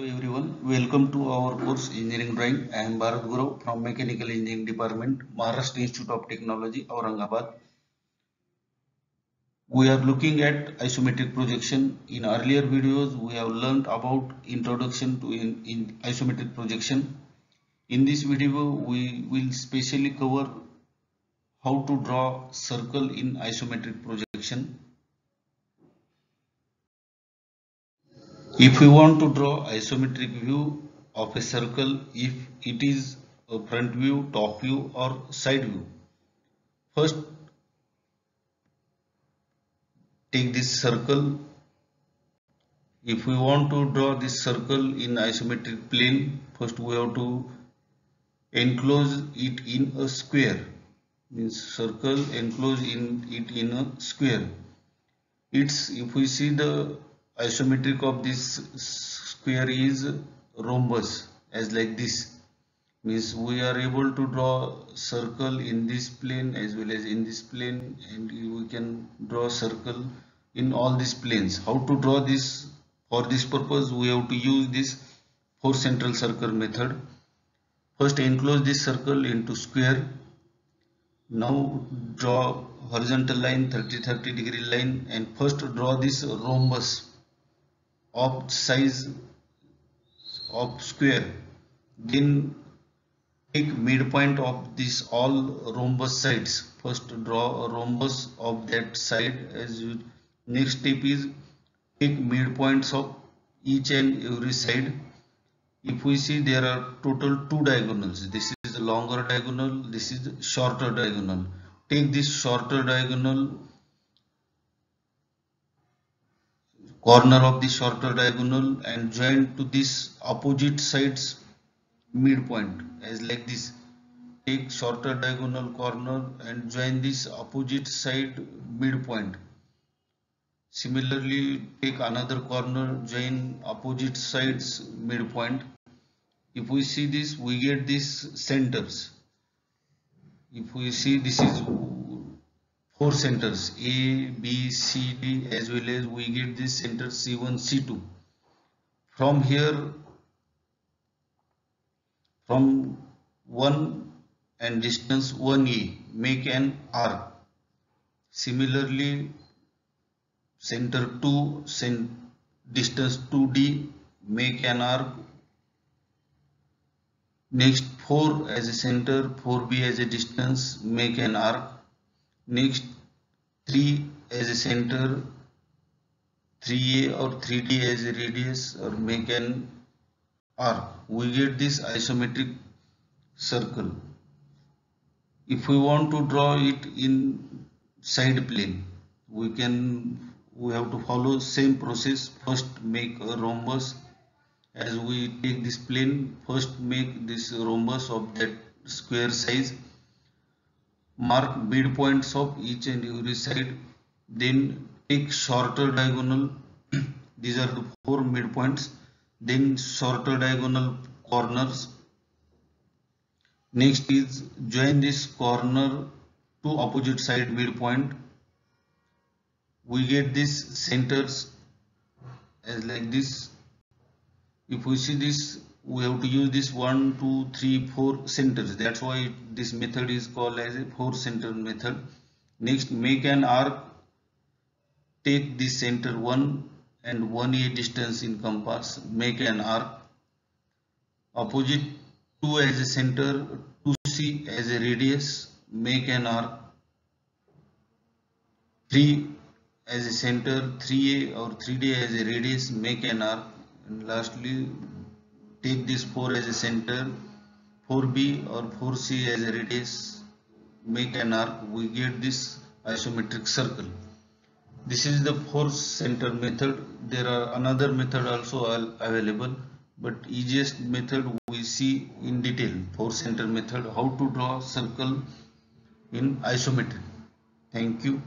Everyone, welcome to our course Engineering Drawing. I am Bharat Guru from Mechanical Engineering Department, Maharashtra Institute of Technology, Aurangabad. We are looking at isometric projection. In earlier videos, we have learned about introduction to in isometric projection. In this video, we will specially cover how to draw circle in isometric projection. If we want to draw isometric view of a circle, if it is a front view, top view or side view, first take this circle. If we want to draw this circle in isometric plane, first we have to enclose it in a square. Means circle enclose it in a square. If we see the isometric of this square is rhombus, as like this. Means we are able to draw circle in this plane as well as in this plane, and we can draw circle in all these planes. How to draw this? For this purpose we have to use this four central circle method. First enclose this circle into square. Now draw horizontal line, 30 degree line, and first draw this rhombus of size of square. Then take midpoint of this all rhombus sides. First draw a rhombus of that side. Next step is take midpoints of each and every side. If we see, there are total two diagonals. This is the longer diagonal, this is the shorter diagonal. Take this shorter diagonal, corner of the shorter diagonal, and join to this opposite sides midpoint, as like this. Take shorter diagonal corner and join this opposite side midpoint. Similarly, take another corner, join opposite sides midpoint. If we see this, we get these centers. If we see, this is four centers, A, B, C, D, as well as we get this center C1, C2. From here, from 1 and distance 1A, make an arc. Similarly, center 2, distance 2D, make an arc. Next 4 as a center, 4B as a distance, make an arc. Next 3 as a center, 3A or 3D as a radius, or make an arc. We get this isometric circle. If we want to draw it in side plane, we have to follow same process. First make a rhombus. As we take this plane, first make this rhombus of that square size. Mark midpoints of each and every side. Then take shorter diagonal. These are the four midpoints. Then shorter diagonal corners. Next is join this corner to opposite side midpoint. We get these centers as like this. If we see this, we have to use this 1, 2, 3, 4 centers. That's why this method is called as a four center method. Next, make an arc. Take this center 1 and 1A distance in compass. Make an arc. Opposite 2 as a center, 2C as a radius. Make an arc. 3 as a center, 3A or 3D as a radius. Make an arc. And lastly, take this 4 as a center, 4B or 4C as a radius, make an arc. We get this isometric circle. This is the four center method. There are another method also available, but easiest method we see in detail, four center method, how to draw circle in isometric. Thank you.